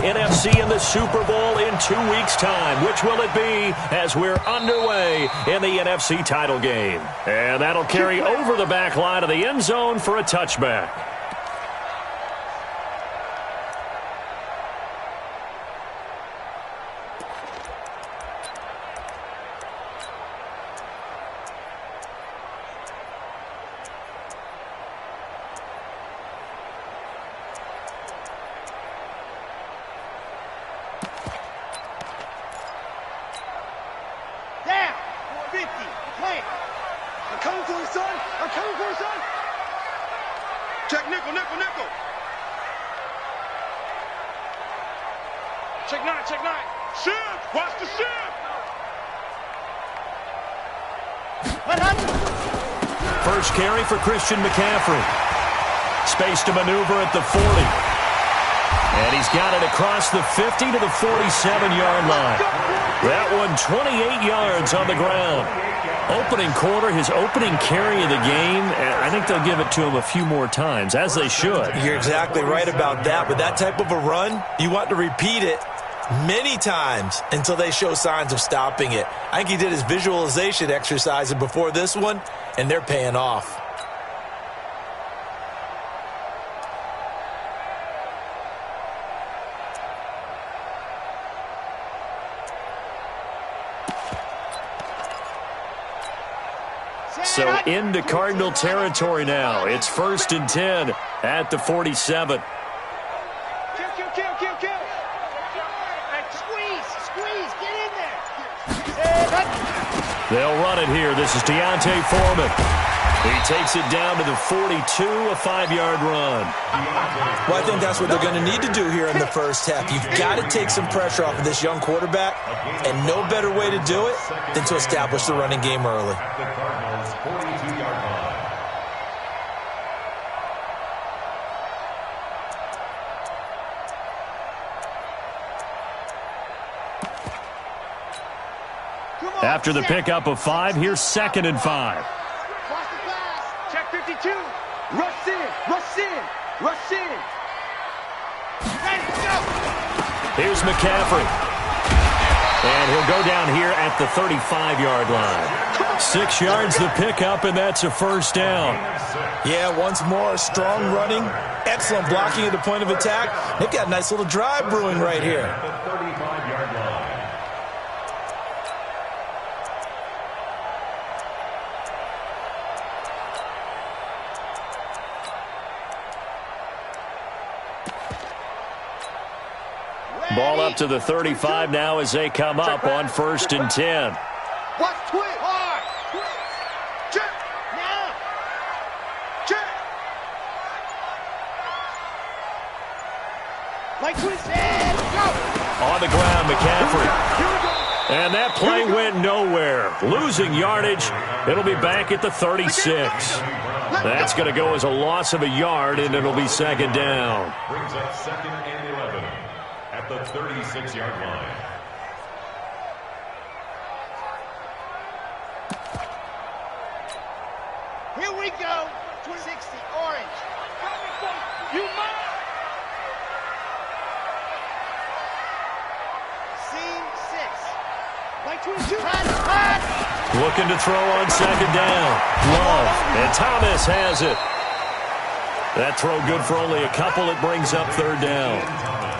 NFC in the Super Bowl in 2 weeks' time. Which will it be as we're underway in the NFC title game? And that'll carry over the back line of the end zone for a touchback. Check nickel, nickel, nickel. Check nine, check nine. Shift, watch the shift. First carry for Christian McCaffrey. Space to maneuver at the 40. And he's got it across the 50 to the 47-yard line. That one 28 yards on the ground. Opening quarter, his opening carry of the game, I think they'll give it to him a few more times, as they should. You're exactly right about that. With that type of a run, you want to repeat it many times until they show signs of stopping it. I think he did his visualization exercises before this one, and they're paying off. So into Cardinal territory now. It's 1st and 10 at the 47. Squeeze, get in there. They'll run it here. This is Deontay Foreman. He takes it down to the 42, a 5-yard run. Well, I think that's what they're going to need to do here in the first half. You've got to take some pressure off of this young quarterback, and no better way to do it than to establish the running game early. After the pickup of 5, here's 2nd and 5. Check 52. Rush in, rush in, rush in. Ready, go. Here's McCaffrey. And he'll go down here at the 35-yard line. 6 yards the pickup, and that's a first down. Yeah, once more, strong running, excellent blocking at the point of attack. They've got a nice little drive brewing right here. Ball up to the 35 now as they come up on 1st and 10. Watch twist. Hard. Check. Now. Check. Like twist. And go. On the ground, McCaffrey. And that play went nowhere. Losing yardage. It'll be back at the 36. That's going to go as a loss of a yard, and it'll be 2nd down. Brings up 2nd and 11 at the 36-yard line. Here we go. 60, orange. You must. Seam 6. Like 22. Looking to throw on 2nd down. Love. And Thomas has it. That throw good for only a couple. It brings up 3rd down.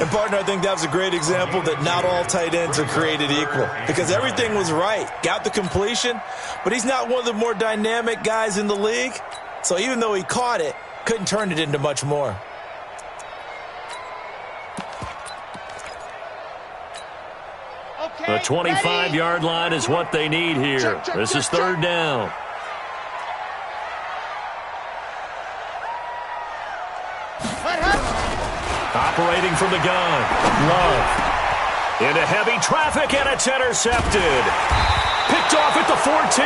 And, partner, I think that was a great example that not all tight ends are created equal, because everything was right. Got the completion, but he's not one of the more dynamic guys in the league. So even though he caught it, couldn't turn it into much more. The 25-yard line is what they need here. This is 3rd down. Operating from the gun. Love. Into heavy traffic, and it's intercepted. Picked off at the 14.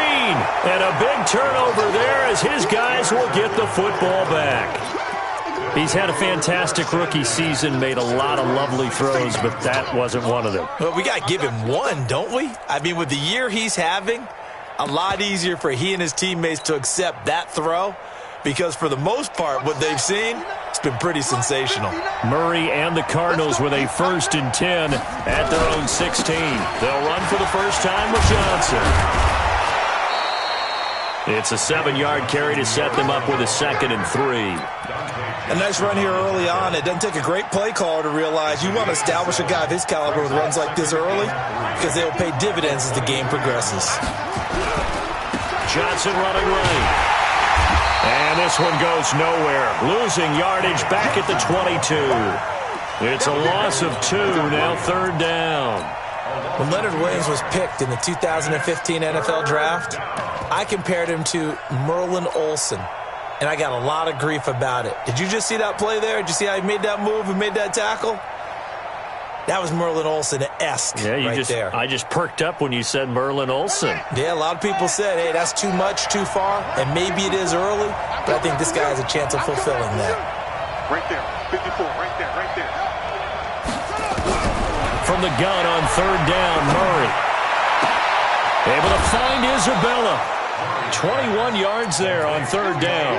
And a big turnover there as his guys will get the football back. He's had a fantastic rookie season, made a lot of lovely throws, but that wasn't one of them. Well, we got to give him one, don't we? I mean, with the year he's having, a lot easier for he and his teammates to accept that throw, because for the most part, what they've seen is been pretty sensational. Murray and the Cardinals with a 1st and 10 at their own 16. They'll run for the first time with Johnson. It's a 7-yard carry to set them up with a 2nd and 3. A nice run here early on. It doesn't take a great play caller to realize you want to establish a guy of his caliber with runs like this early because they'll pay dividends as the game progresses. Johnson running right. And this one goes nowhere. Losing yardage back at the 22. It's a loss of 2, now 3rd down. When Leonard Williams was picked in the 2015 NFL Draft, I compared him to Merlin Olsen, and I got a lot of grief about it. Did you just see that play there? Did you see how he made that move and made that tackle? That was Merlin Olsen-esque there. I just perked up when you said Merlin Olsen. Yeah, a lot of people said, hey, that's too much, too far, and maybe it is early, but I think this guy has a chance of fulfilling that. Right there, 54, right there, right there. From the gun on 3rd down, Murray. Able to find Isabella. 21 yards there on 3rd down.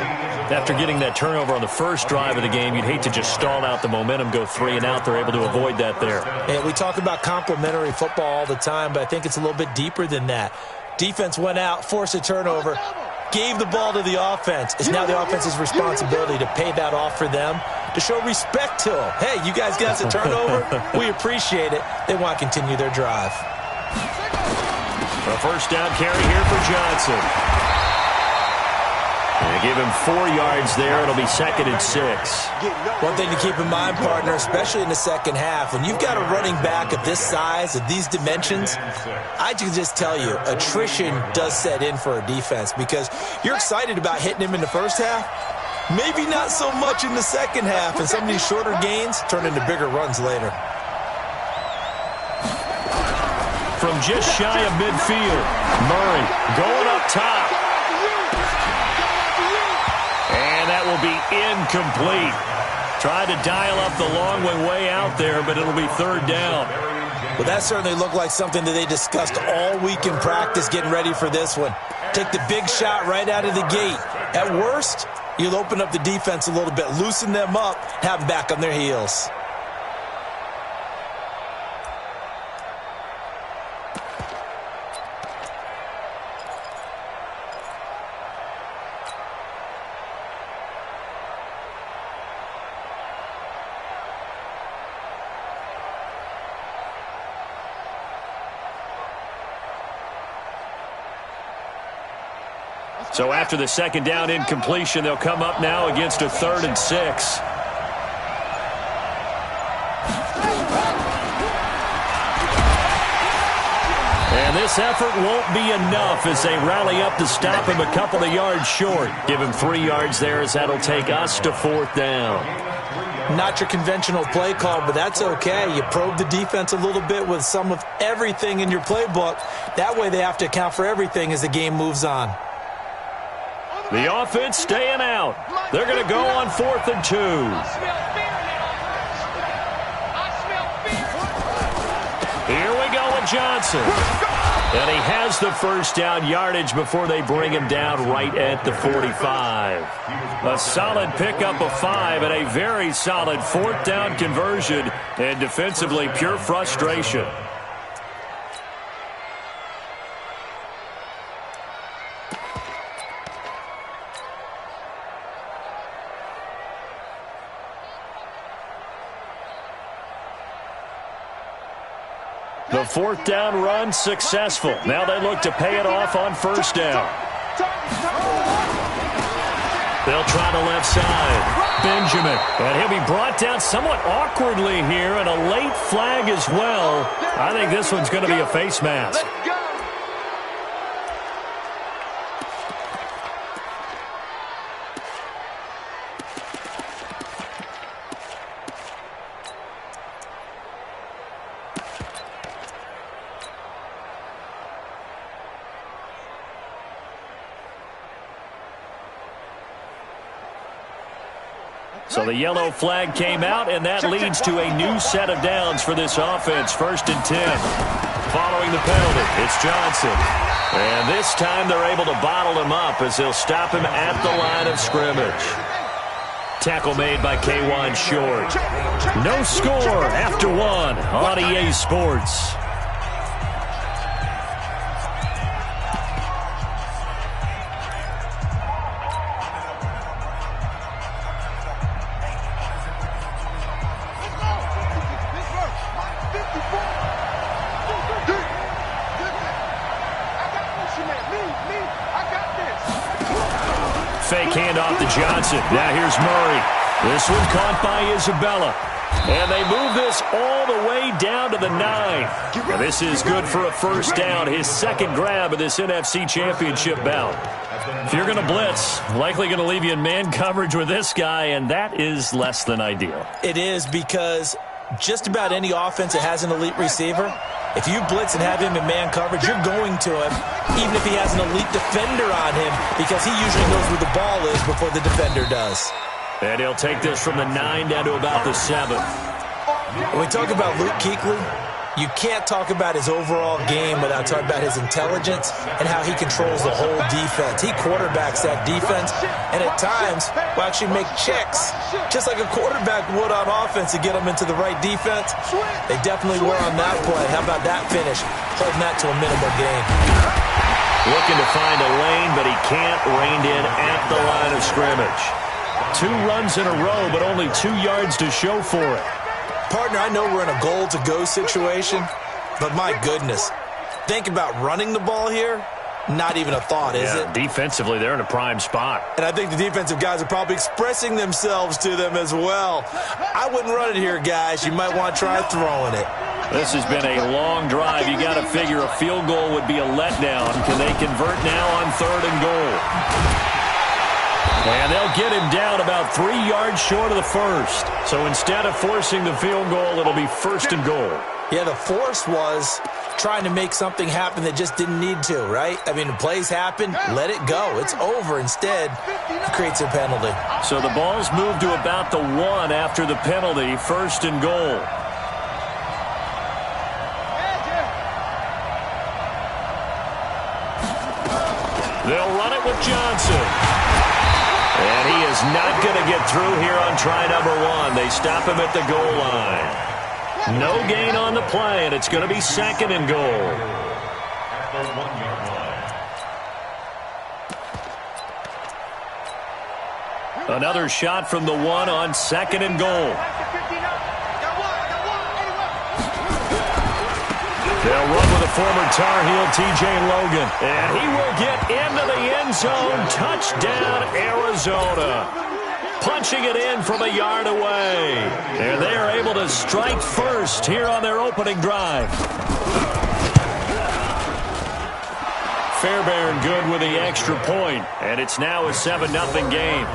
After getting that turnover on the first drive of the game, you'd hate to just stall out the momentum, go 3 and out. They're able to avoid that there. Yeah, we talk about complementary football all the time, but I think it's a little bit deeper than that. Defense went out, forced a turnover, gave the ball to the offense. It's now the offense's responsibility to pay that off for them, to show respect to them. Hey, you guys got us a turnover? We appreciate it. They want to continue their drive. A 1st down carry here for Johnson. They give him 4 yards there. It'll be 2nd and 6. One thing to keep in mind, partner, especially in the second half, when you've got a running back of this size, of these dimensions, I can just tell you, attrition does set in for a defense because you're excited about hitting him in the first half. Maybe not so much in the second half, and some of these shorter gains turn into bigger runs later. From just shy of midfield, Murray going up top. And that will be incomplete. Tried to dial up the long way out there, but it'll be 3rd down. Well, that certainly looked like something that they discussed all week in practice getting ready for this one. Take the big shot right out of the gate. At worst, you'll open up the defense a little bit, loosen them up, have them back on their heels. So after the 2nd down incompletion, they'll come up now against a 3rd and 6. And this effort won't be enough as they rally up to stop him a couple of yards short. Give him 3 yards there as that'll take us to 4th down. Not your conventional play call, but that's okay. You probe the defense a little bit with some of everything in your playbook. That way they have to account for everything as the game moves on. The offense staying out. They're going to go on 4th and 2. Here we go with Johnson. And he has the 1st down yardage before they bring him down right at the 45. A solid pickup of 5 and a very solid 4th down conversion. And defensively, pure frustration. The 4th down run successful. Now they look to pay it off on 1st down. They'll try the left side. Benjamin. And he'll be brought down somewhat awkwardly here, and a late flag as well. I think this one's going to be a face mask. So the yellow flag came out, and that leads to a new set of downs for this offense. 1st and 10. Following the penalty, it's Johnson. And this time they're able to bottle him up as they'll stop him at the line of scrimmage. Tackle made by K1 Short. No score after one on EA Sports. Fake handoff to Johnson. Now here's Murray. This one caught by Isabella. And they move this all the way down to the 9. Now this is good for a first down. His second grab of this NFC Championship bout. If you're going to blitz, likely going to leave you in man coverage with this guy, and that is less than ideal. It is, because just about any offense that has an elite receiver, if you blitz and have him in man coverage, you're going to him, even if he has an elite defender on him, because he usually knows where the ball is before the defender does. And he'll take this from the 9 down to about the 7. When we talk about Luke Kuechly, you can't talk about his overall game without talking about his intelligence and how he controls the whole defense. He quarterbacks that defense, and at times will actually make checks, just like a quarterback would on offense to get them into the right defense. They definitely were on that play. How about that finish? Holding that to a minimal gain. Looking to find a lane, but he can't rein in at the line of scrimmage. 2 runs in a row, but only 2 yards to show for it. Partner, I know we're in a goal-to-go situation, but my goodness, think about running the ball here. Not even a thought, is it? Defensively, they're in a prime spot. And I think the defensive guys are probably expressing themselves to them as well. I wouldn't run it here, guys. You might want to try throwing it. This has been a long drive. You got to figure a field goal would be a letdown. Can they convert now on 3rd and goal? And they'll get him down about 3 yards short of the first. So instead of forcing the field goal, it'll be 1st and goal. Yeah, the force was trying to make something happen that just didn't need to, right? I mean, the plays happen, let it go. It's over. Instead, it creates a penalty. So the ball's moved to about the 1 after the penalty, 1st and goal. They'll run it with Johnson. And he is not going to get through here on try number 1. They stop him at the goal line. No gain on the play, and it's going to be 2nd and goal. At the 1-yard line. Another shot from the 1 on 2nd and goal. They'll run with a former Tar Heel, T.J. Logan. And he will get into the end zone. Touchdown, Arizona. Punching it in from a yard away. And they are able to strike first here on their opening drive. Fairbairn good with the extra point. And it's now a 7-0 game.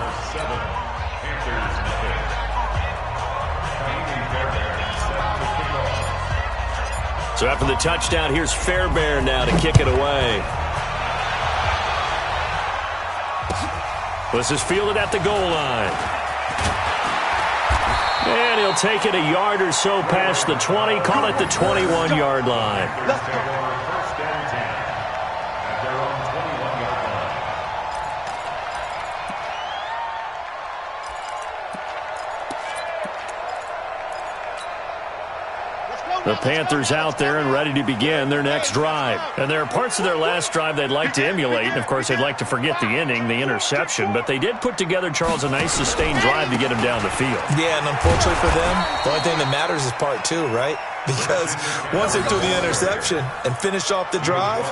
So after the touchdown, here's Fairbairn now to kick it away. This is fielded at the goal line. And he'll take it a yard or so past the 20, call it the 21-yard line. First down 10 at their own 21-yard line. The Panthers out there and ready to begin their next drive. And there are parts of their last drive they'd like to emulate. And, of course, they'd like to forget the inning, the interception. But they did put together, Charles, a nice sustained drive to get him down the field. Yeah, and unfortunately for them, the only thing that matters is part 2, right? Because once they threw the interception and finished off the drive,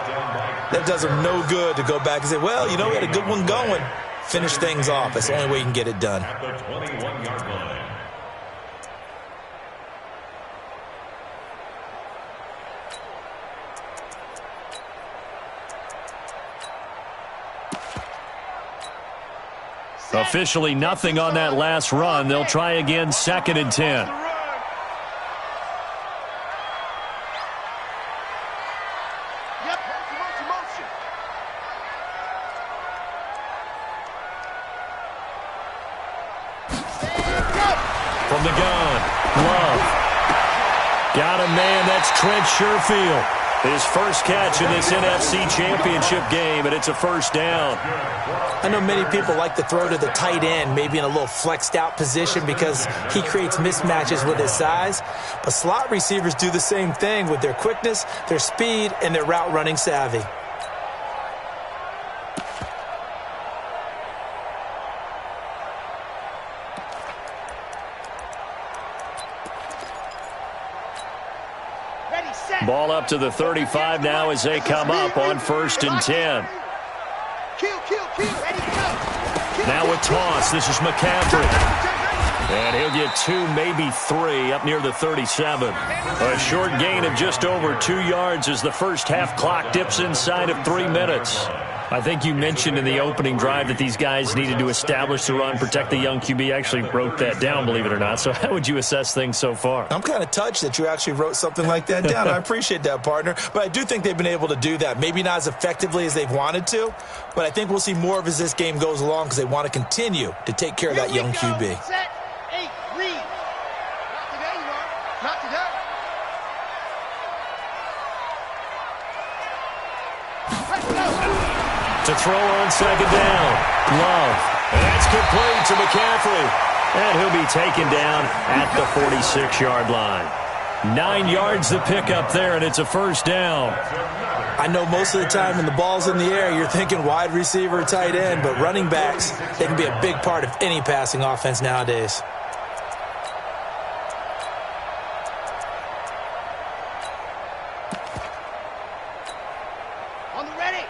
that does them no good to go back and say, well, you know, we had a good one going. Finish things off. That's the only way you can get it done. At the 21-yard line. Officially nothing on that last run. They'll try again, 2nd and 10. From the gun, Love. Got a man, that's Trent Sherfield. His first catch in this NFC Championship game, and it's a first down. I know many people like to throw to the tight end, maybe in a little flexed out position because he creates mismatches with his size. But slot receivers do the same thing with their quickness, their speed, and their route running savvy. Ball up to the 35 now as they come up on 1st and 10. Now a toss. This is McCaffrey. And he'll get 2, maybe 3 up near the 37. A short gain of just over 2 yards as the first half clock dips inside of 3 minutes. I think you mentioned in the opening drive that these guys needed to establish the run, protect the young QB. I actually wrote that down, believe it or not. So how would you assess things so far? I'm kind of touched that you actually wrote something like that down. I appreciate that, partner. But I do think they've been able to do that. Maybe not as effectively as they've wanted to, but I think we'll see more of as this game goes along because they want to continue to take care of that young QB. Set, 8, read. Not today, Mark. Not today. To throw on 2nd down. Love. And that's complete to McCaffrey. And he'll be taken down at the 46-yard line. 9 yards the pickup there, and it's a first down. I know most of the time when the ball's in the air, you're thinking wide receiver, tight end, but running backs, they can be a big part of any passing offense nowadays. On the ready.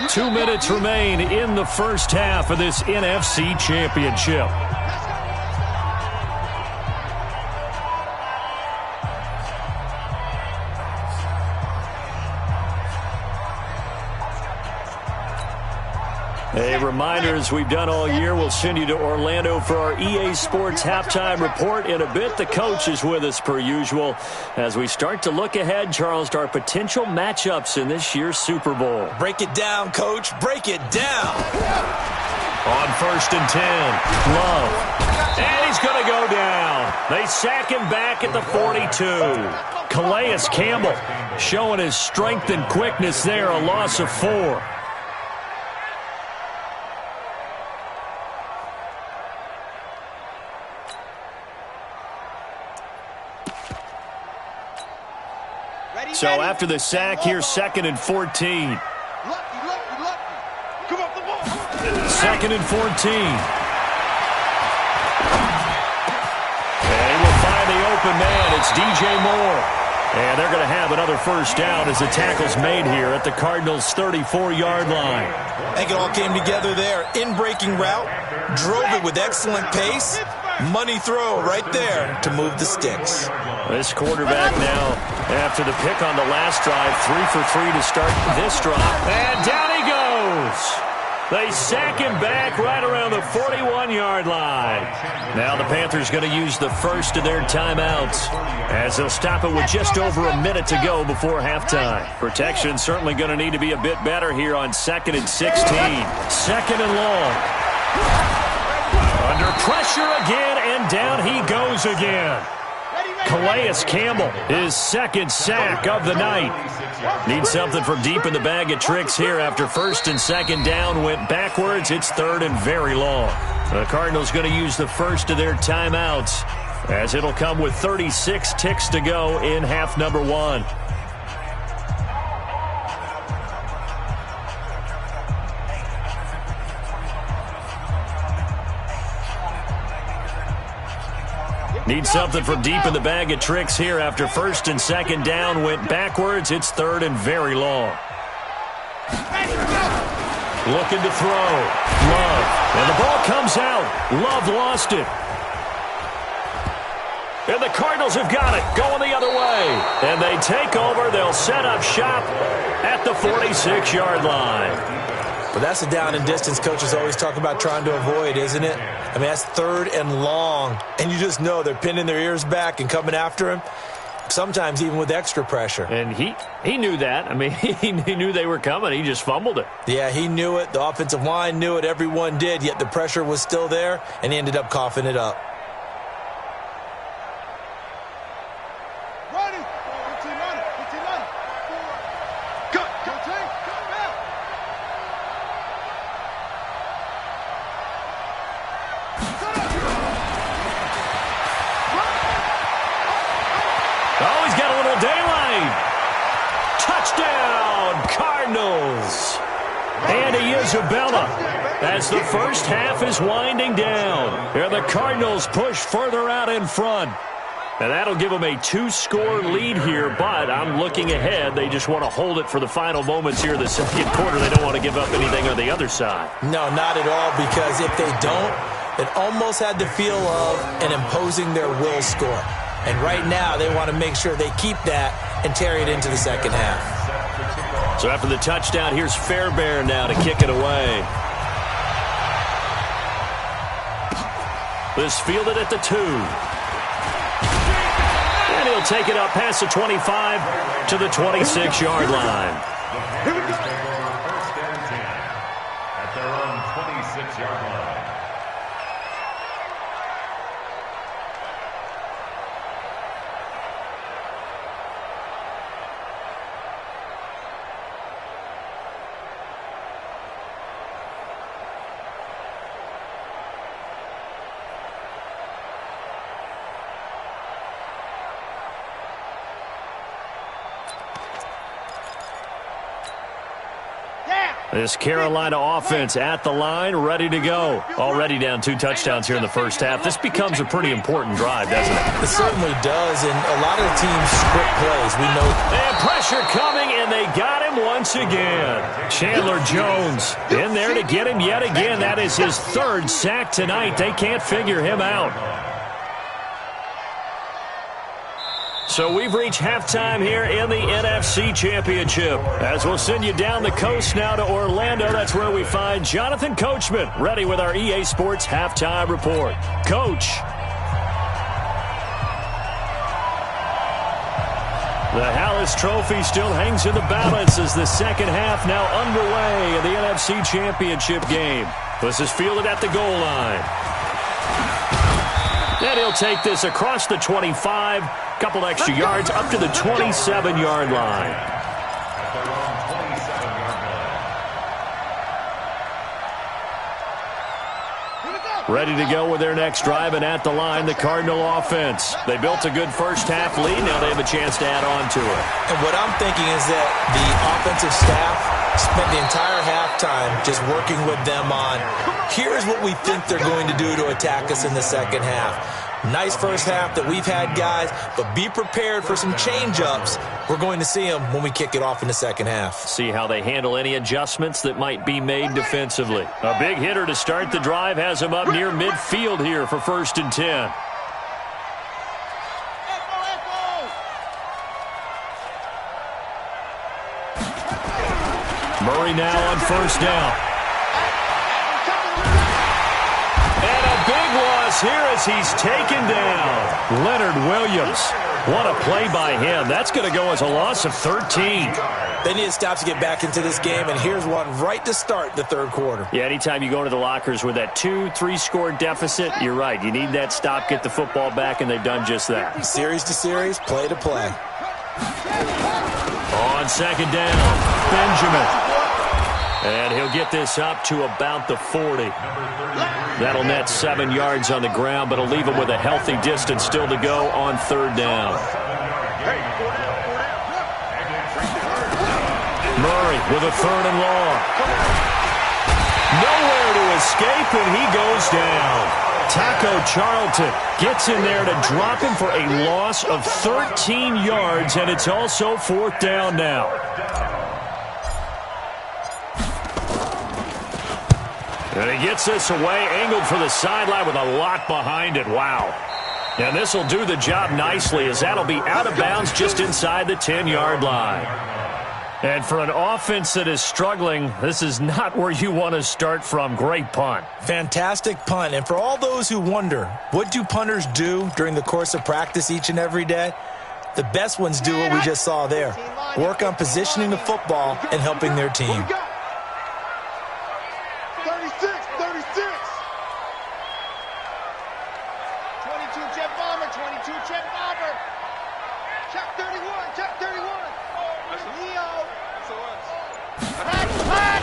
2 minutes remain in the first half of this NFC Championship. A reminder, as we've done all year, we'll send you to Orlando for our EA Sports halftime report in a bit. The coach is with us per usual as we start to look ahead, Charles, to our potential matchups in this year's Super Bowl. Break it down, coach. Break it down. On 1st and 10, Love. And he's going to go down. They sack him back at the 42. Calais Campbell showing his strength and quickness there, a loss of 4. So after the sack, here's 2nd and 14. Come up the ball. 2nd and 14. And he will find the open man. It's DJ Moore. And they're going to have another first down as the tackle's made here at the Cardinals' 34-yard line. I think it all came together there. In-breaking route, drove it with excellent pace. Money throw right there to move the sticks. This quarterback now, after the pick on the last drive, 3 for 3 to start this drive. And down he goes. They sack him back right around the 41-yard line. Now the Panthers going to use the first of their timeouts as they'll stop it with just over a minute to go before halftime. Protection certainly going to need to be a bit better here on 2nd and 16. 2nd and long. Under pressure again, and down he goes again. Calais Campbell, his 2nd sack of the night. Needs something from deep in the bag of tricks here after 1st and 2nd down. Went backwards. It's 3rd and very long. The Cardinals going to use the first of their timeouts as it'll come with 36 ticks to go in half number 1. Need something from deep in the bag of tricks here after 1st and 2nd down. Went backwards. It's 3rd and very long. Looking to throw. Love. And the ball comes out. Love lost it. And the Cardinals have got it. Going the other way. And they take over. They'll set up shop at the 46-yard line. But that's the down and distance coaches always talk about trying to avoid, isn't it? I mean, that's 3rd and long. And you just know they're pinning their ears back and coming after him, sometimes even with extra pressure. And he knew that. I mean, he knew they were coming. He just fumbled it. Yeah, he knew it. The offensive line knew it. Everyone did, yet the pressure was still there, and he ended up coughing it up. Cardinals. And Isabella, as the first half is winding down. Here the Cardinals push further out in front. And that'll give them a 2-score lead here, but I'm looking ahead. They just want to hold it for the final moments here in the second quarter. They don't want to give up anything on the other side. No, not at all, because if they don't, it almost had the feel of an imposing their will score. And right now, they want to make sure they keep that and carry it into the second half. So after the touchdown, here's Fairbairn now to kick it away. This fielded at the 2. And he'll take it up past the 25 to the 26-yard line. Here we go. First and 10 at their own 26-yard line. This Carolina offense at the line, ready to go. Already down 2 touchdowns here in the first half. This becomes a pretty important drive, doesn't it? It certainly does, and a lot of the teams script plays. We know. And pressure coming, and they got him once again. Chandler Jones in there to get him yet again. That is his 3rd sack tonight. They can't figure him out. So we've reached halftime here in the NFC Championship. As we'll send you down the coast now to Orlando, that's where we find Jonathan Coachman, ready with our EA Sports Halftime Report. Coach. The Hallis Trophy still hangs in the balance as the second half now underway in the NFC Championship game. This is fielded at the goal line. And he'll take this across the 25, couple extra yards up to the 27-yard line. Ready to go with their next drive, and at the line, the Cardinal offense. They built a good first-half lead. Now they have a chance to add on to it. And what I'm thinking is that the offensive staff spent the entire halftime just working with them on, here's what we think they're going to do to attack us in the second half. Nice first half that we've had, guys, but be prepared for some change-ups. We're going to see them when we kick it off in the second half. See how they handle any adjustments that might be made defensively. A big hitter to start the drive has him up near midfield here for 1st and 10. Murray now on 1st down. And a big loss here as he's taken down. Leonard Williams. What a play by him. That's going to go as a loss of 13. They need to stop to get back into this game, and here's one right to start the third quarter. Yeah, anytime you go into the lockers with that 2-3-score deficit, you're right. You need that stop, get the football back, and they've done just that. Series to series, play to play. On 2nd down, Benjamin. And he'll get this up to about the 40. That'll net 7 yards on the ground, but it'll leave him with a healthy distance still to go on 3rd down. Murray with a 3rd and long. Nowhere to escape, and he goes down. Taco Charlton gets in there to drop him for a loss of 13 yards, and it's also 4th down now. And he gets this away, angled for the sideline with a lot behind it. Wow. And this will do the job nicely as that'll be out of bounds just inside the 10-yard line. And for an offense that is struggling, this is not where you want to start from. Great punt. Fantastic punt. And for all those who wonder, what do punters do during the course of practice each and every day? The best ones do what we just saw there. Work on positioning the football and helping their team. 36. 22 jet bomber, 22 jet bomber. Check 31, check 31. Leo. Hot.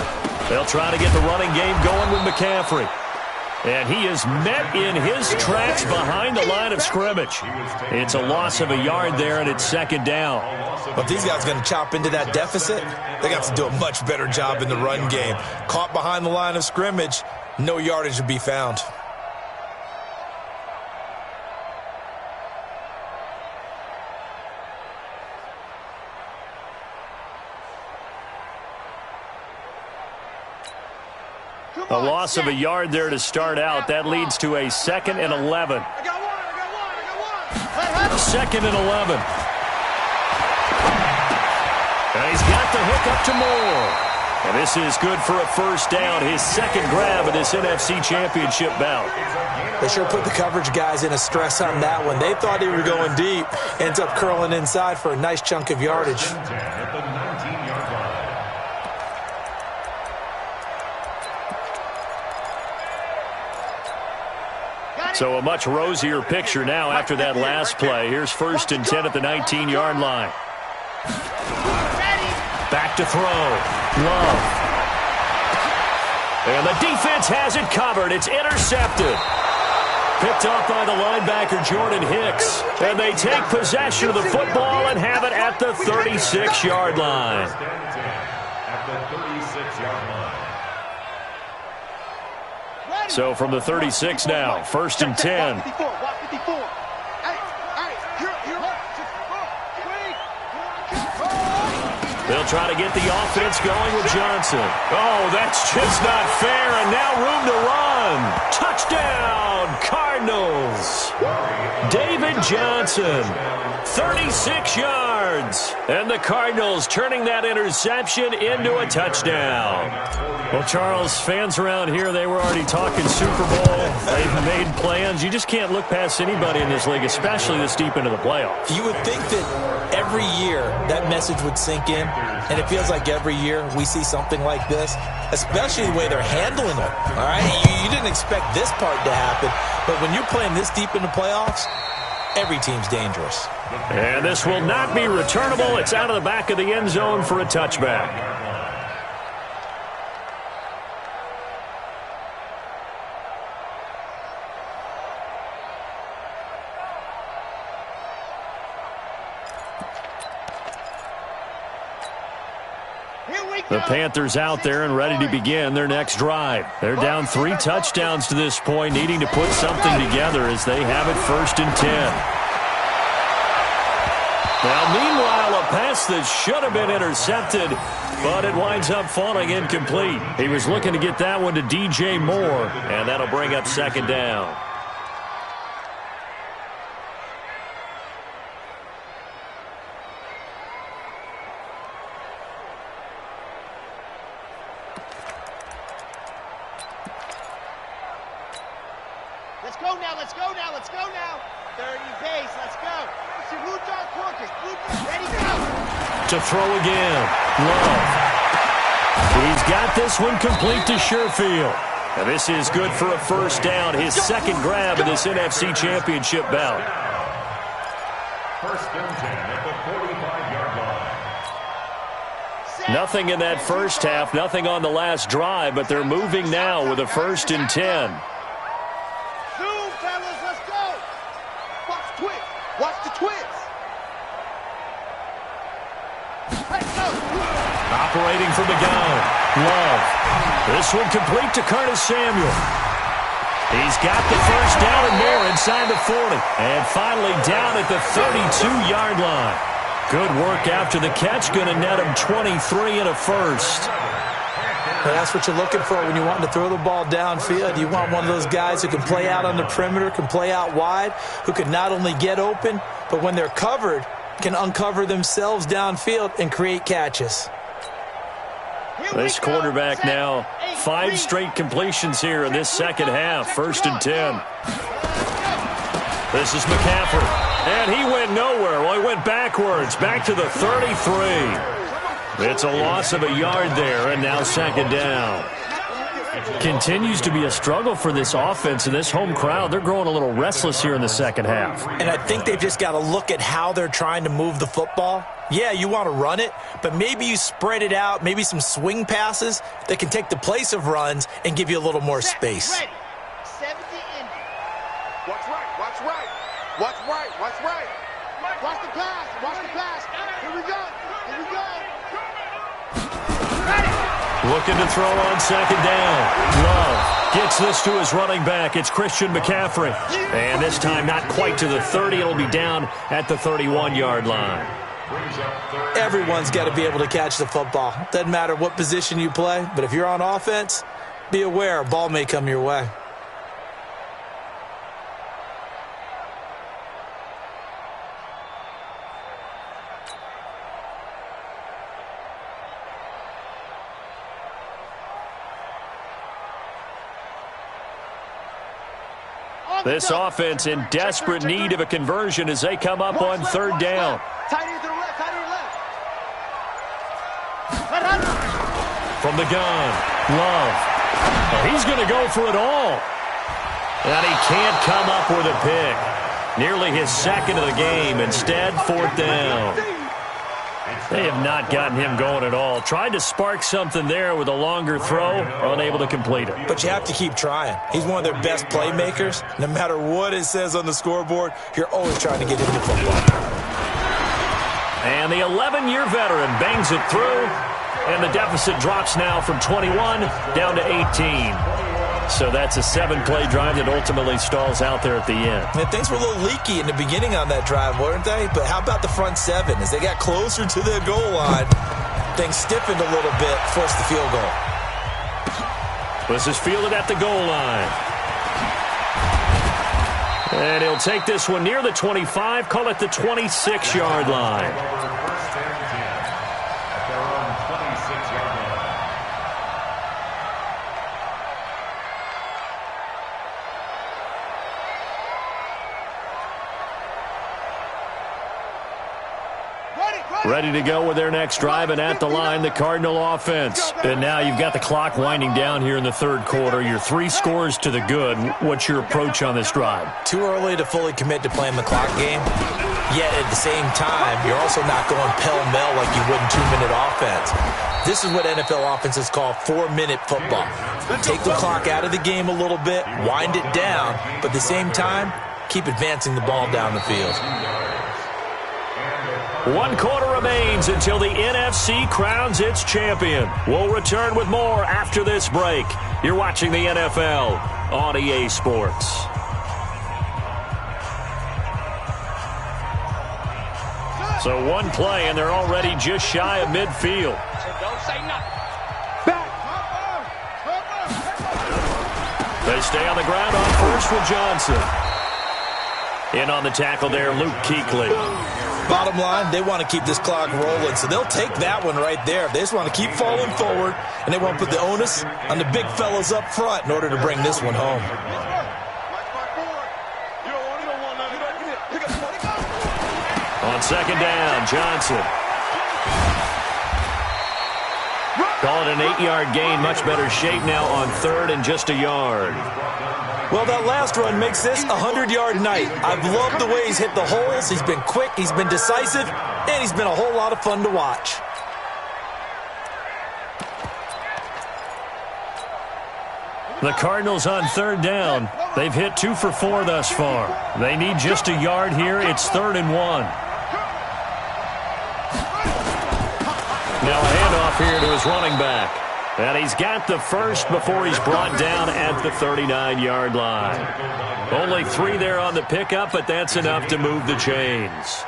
They'll try to get the running game going with McCaffrey. And he is met in his tracks behind the line of scrimmage. It's a loss of a yard there, and it's second down. Well, if these guys are going to chop into that deficit, they got to do a much better job in the run game. Caught behind the line of scrimmage, no yardage to be found. A loss of a yard there to start out. That leads to a 2nd and 11. Second and 11. And he's got the hook up to Moore. And this is good for a first down. His second grab of this NFC Championship bout. They sure put the coverage guys in a stress on that one. They thought he were going deep. Ends up curling inside for a nice chunk of yardage. So a much rosier picture now after that last play. Here's 1st and 10 at the 19-yard line. Back to throw. Love. And the defense has it covered. It's intercepted. Picked off by the linebacker, Jordan Hicks. And they take possession of the football and have it at the 36-yard line. At the 36-yard line. So from the 36 now, 1st and 10. They'll try to get the offense going with Johnson. Oh, that's just not fair, and now room to run. Touchdown, Cardinals. David Johnson, 36 yards. And the Cardinals turning that interception into a touchdown. Well, Charles, fans around here, they were already talking Super Bowl. They've made plans. You just can't look past anybody in this league, especially this deep into the playoffs. You would think that every year that message would sink in, and it feels like every year we see something like this, especially the way they're handling it. All right, you didn't expect this part to happen, but when you're playing this deep in the playoffs, every team's dangerous. And this will not be returnable. It's out of the back of the end zone for a touchback. The Panthers out there and ready to begin their next drive. They're down 3 touchdowns to this point, needing to put something together as they have it 1st and 10. Now, meanwhile, a pass that should have been intercepted, but it winds up falling incomplete. He was looking to get that one to DJ Moore, and that'll bring up 2nd down. Let's go now. 30 base, let's go. Ready, go. To throw again. Love. He's got this one complete to Sherfield. And this is good for a first down. His second grab of this NFC Championship bout. 1st and 10 at the 45-yard line. Nothing in that first half, nothing on the last drive, but they're moving now with a 1st and 10. Operating from the gun. Love. This one complete to Curtis Samuel. He's got the first down and more inside the 40. And finally down at the 32-yard line. Good work after the catch. Going to net him 23 and a first. Well, that's what you're looking for when you want to throw the ball downfield. You want one of those guys who can play out on the perimeter, can play out wide, who can not only get open, but when they're covered, can uncover themselves downfield and create catches. This quarterback now, 5 straight completions here in this second half. 1st and 10. This is McCaffrey. And he went nowhere. Well, he went backwards, back to the 33. It's a loss of a yard there, and now 2nd down. Continues to be a struggle for this offense and this home crowd. They're growing a little restless here in the second half. And I think they've just got to look at how they're trying to move the football. Yeah, you want to run it, but maybe you spread it out, maybe some swing passes that can take the place of runs and give you a little more space. Ready, Watch right. Watch the pass. Watch the pass. Here we go. Here we go. Looking to throw on second down. Love gets this to his running back. It's Christian McCaffrey. And this time not quite to the 30. It'll be down at the 31-yard line. Everyone's got to be able to catch the football. Doesn't matter what position you play, but if you're on offense, be aware a ball may come your way. This offense in desperate need of a conversion as they come up on third down. Tight end to the left. Tight end to the left. From the gun, Love. Oh, he's going to go for it all. And he can't come up with a pick. Nearly his second of the game. Instead, fourth down. They have not gotten him going at all. Tried to spark something there with a longer throw, unable to complete it. But you have to keep trying. He's one of their best playmakers. No matter what it says on the scoreboard, you're always trying to get him the football. And the 11-year veteran bangs it through, and the deficit drops now from 21 down to 18. So that's a 7-play drive that ultimately stalls out there at the end. And things were a little leaky in the beginning on that drive, weren't they? But how about the front seven? As they got closer to the goal line, things stiffened a little bit, forced the field goal. This is fielded at the goal line. And he'll take this one near the 25, call it the 26-yard line. Ready to go with their next drive, and at the line, the Cardinal offense. And now you've got the clock winding down here in the third quarter. You're 3 scores to the good. What's your approach on this drive? Too early to fully commit to playing the clock game. Yet at the same time, you're also not going pell-mell like you would in 2-minute offense. This is what NFL offenses call 4-minute football. Take the clock out of the game a little bit, wind it down, but at the same time, keep advancing the ball down the field. 1 quarter remains until the NFC crowns its champion. We'll return with more after this break. You're watching the NFL on EA Sports. So 1 play, and they're already just shy of midfield. Don't say nothing. They stay on the ground on first with Johnson. In on the tackle there, Luke Kuechly. Bottom line, they want to keep this clock rolling, so they'll take that one right there. They just want to keep falling forward, and they want to put the onus on the big fellas up front in order to bring this one home. On second down, Johnson. Call it an 8-yard gain. Much better shape now on third and just a yard. Well, that last run makes this a 100-yard night. I've loved the way he's hit the holes. He's been quick, he's been decisive, and he's been a whole lot of fun to watch. The Cardinals on third down. They've hit 2 for 4 thus far. They need just a yard here. It's 3rd and 1. Now a handoff here to his running back. And he's got the first before he's brought down at the 39-yard line. Only 3 there on the pickup, but that's enough to move the chains.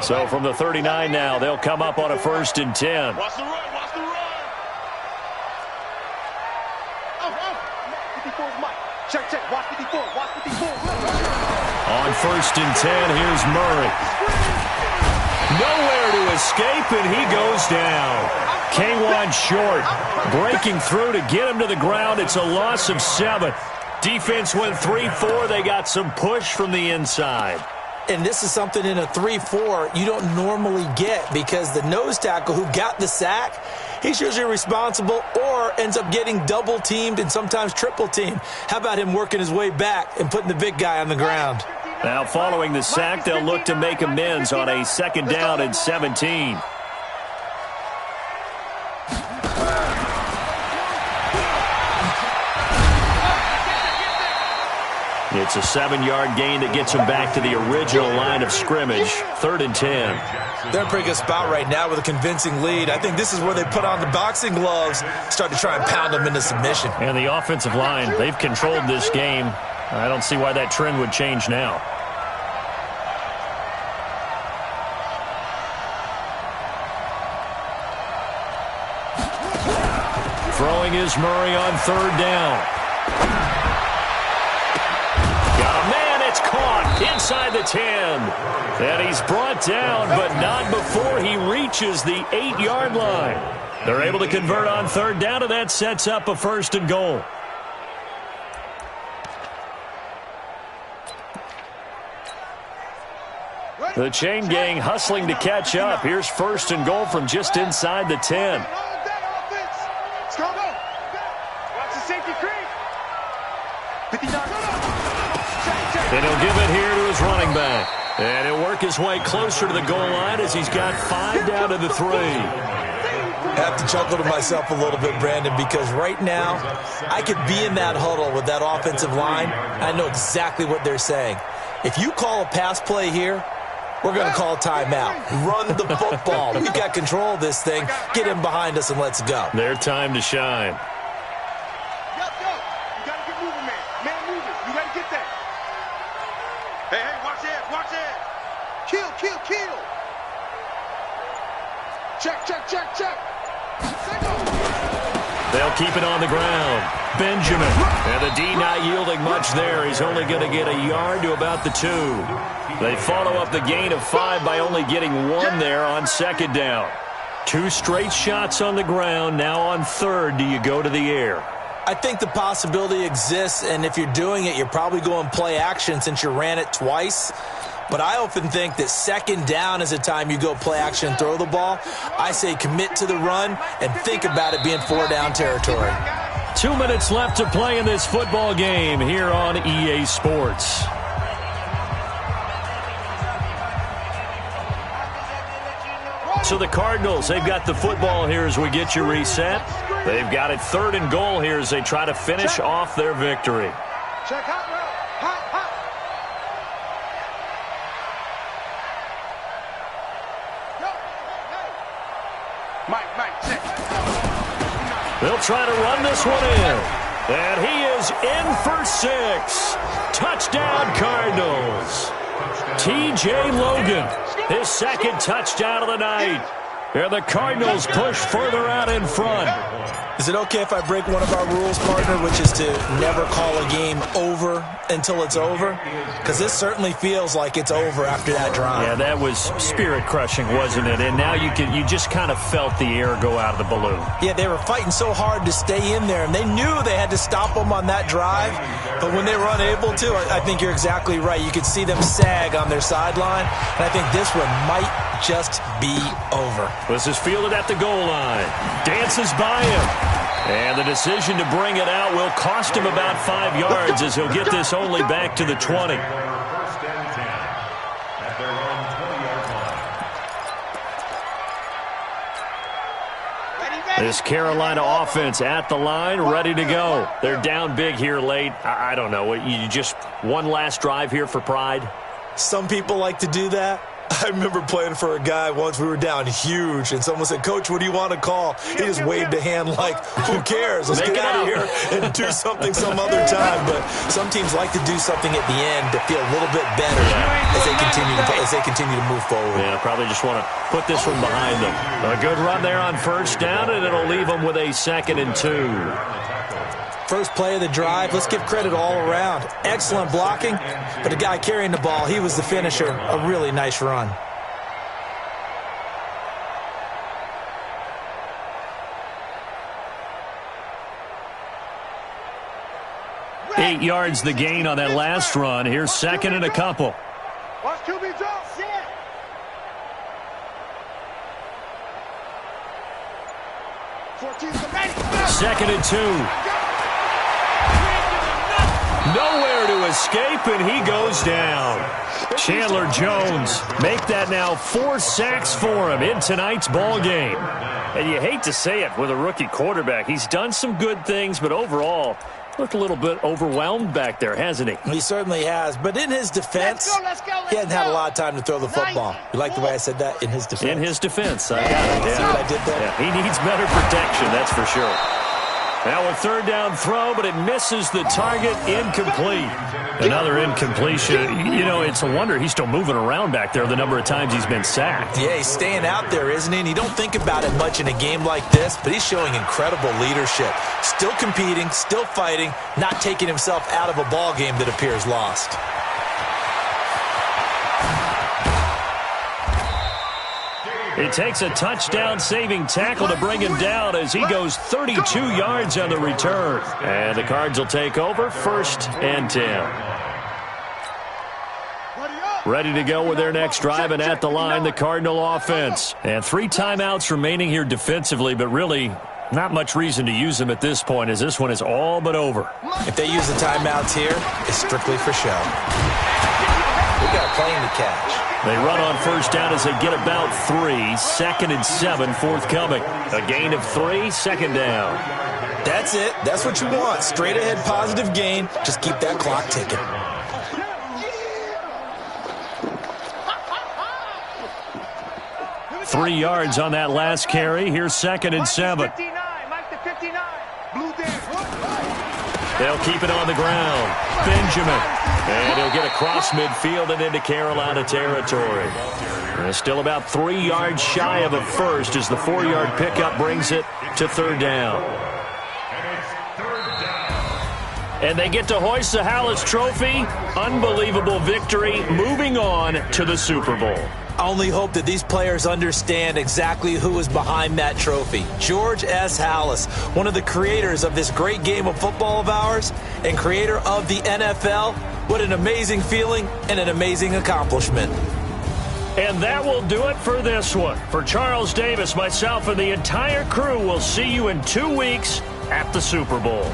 So from the 39 now, they'll come up on a 1st and 10. Watch the run, watch the run. Check, watch 54, watch 54. On 1st and 10, here's Murray. Nowhere to escape, and he goes down. K1 short, breaking through to get him to the ground. It's a loss of 7. Defense went 3-4. They got some push from the inside. And this is something in a 3-4 you don't normally get, because the nose tackle who got the sack, he's usually responsible or ends up getting double-teamed and sometimes triple-teamed. How about him working his way back and putting the big guy on the ground? Now following the sack, they'll look to make amends on a 2nd down and 17. It's It's a 7-yard gain that gets him back to the original line of scrimmage. 3rd and 10. They're in a pretty good spot right now with a convincing lead. I think this is where they put on the boxing gloves, start to try and pound them into submission. And the offensive line, they've controlled this game. I don't see why that trend would change now. Throwing is Murray on 3rd down. Got a man, it's caught inside the 10. And he's brought down, but not before he reaches the 8-yard line. They're able to convert on 3rd down, and that sets up a 1st and goal. The chain gang hustling to catch up. Here's 1st and goal from just inside the 10. And he'll give it here to his running back. And he'll work his way closer to the goal line as he's got 5 down to the 3. I have to chuckle to myself a little bit, Brandon, because right now I could be in that huddle with that offensive line. I know exactly what they're saying. If you call a pass play here, we're going to call timeout. Run the football. We've got control of this thing. Get him behind us and let's go. Their time to shine. Kill. Check. They'll keep it on the ground. Benjamin. And the D not yielding much there. He's only going to get a yard to about the 2. They follow up the gain of 5 by only getting 1 there on 2nd down. 2 straight shots on the ground. Now on 3rd, do you go to the air? I think the possibility exists, and if you're doing it, you're probably going play action since you ran it twice. But I often think that 2nd down is a time you go play action and throw the ball. I say commit to the run and think about it being 4-down territory. 2 minutes left to play in this football game here on EA Sports. So the Cardinals, they've got the football here as we get you reset. They've got it 3rd and goal here as they try to finish off their victory. Check hot route. Hot. Mike, check. They'll try to run this one in. And he is in for 6. Touchdown, Cardinals. T.J. Logan, his 2nd touchdown of the night. And the Cardinals push further out in front. Is it okay if I break one of our rules, partner, which is to never call a game over until it's over? Because this certainly feels like it's over after that drive. Yeah, that was spirit-crushing, wasn't it? And now you just kind of felt the air go out of the balloon. Yeah, they were fighting so hard to stay in there, and they knew they had to stop them on that drive. But when they were unable to, I think you're exactly right. You could see them sag on their sideline, and I think this one might just be over. This is fielded at the goal line. Dances by him. And the decision to bring it out will cost him about 5 yards as he'll get this only back to the 20. 1st and 10 at their own 20-yard line. This Carolina offense at the line, ready to go. They're down big here late. I don't know. You just one last drive here for pride? Some people like to do that. I remember playing for a guy once. We were down huge, and someone said, "Coach, what do you want to call?" He just waved a hand like, "Who cares? Let's get out of here and do something some other time." But some teams like to do something at the end to feel a little bit better as they continue to move forward. Yeah, probably just want to put this one behind them. A good run there on 1st down, and it'll leave them with a 2nd and 2. First play of the drive, let's give credit all around. Excellent blocking, but the guy carrying the ball, he was the finisher. A really nice run. Eight yards the gain on that last run. Here's 2nd and a couple. Watch QB drop. Second and 2. Nowhere to escape, and he goes down. Chandler Jones make that now 4 sacks for him in tonight's ball game. And you hate to say it with a rookie quarterback. He's done some good things, but overall, Looked a little bit overwhelmed back there, hasn't he? He certainly has. But in his defense, he hadn't had a lot of time to throw the football. You like the way I said that? In his defense. In his defense. I got it. Yeah. See what I did there? Yeah, he needs better protection, that's for sure. Now a third down throw, but it misses the target. Incomplete. Another incompletion. You know, it's a wonder he's still moving around back there the number of times he's been sacked. Yeah, he's staying out there, isn't he? And you don't think about it much in a game like this, but he's showing incredible leadership. Still competing, still fighting, not taking himself out of a ball game that appears lost. It takes a touchdown-saving tackle to bring him down as he goes 32 yards on the return. And the Cards will take over 1st and 10. Ready to go with their next drive, and at the line, the Cardinal offense. And 3 timeouts remaining here defensively, but really not much reason to use them at this point as this one is all but over. If they use the timeouts here, it's strictly for show. We got a plane to catch. They run on 1st down as they get about 3. 2nd and 7 forthcoming. A gain of 3, 2nd down. That's it. That's what you want. Straight ahead positive gain. Just keep that clock ticking. Three yards on that last carry. Here's 2nd and 7. They'll keep it on the ground. Benjamin. And he'll get across midfield and into Carolina territory. And still about 3 yards shy of a first as the 4-yard pickup brings it to 3rd down. And they get to hoist the Hallis Trophy. Unbelievable victory. Moving on to the Super Bowl. I only hope that these players understand exactly who is behind that trophy. George S. Hallis, one of the creators of this great game of football of ours and creator of the NFL. What an amazing feeling and an amazing accomplishment. And that will do it for this one. For Charles Davis, myself, and the entire crew, we'll see you in 2 weeks at the Super Bowl.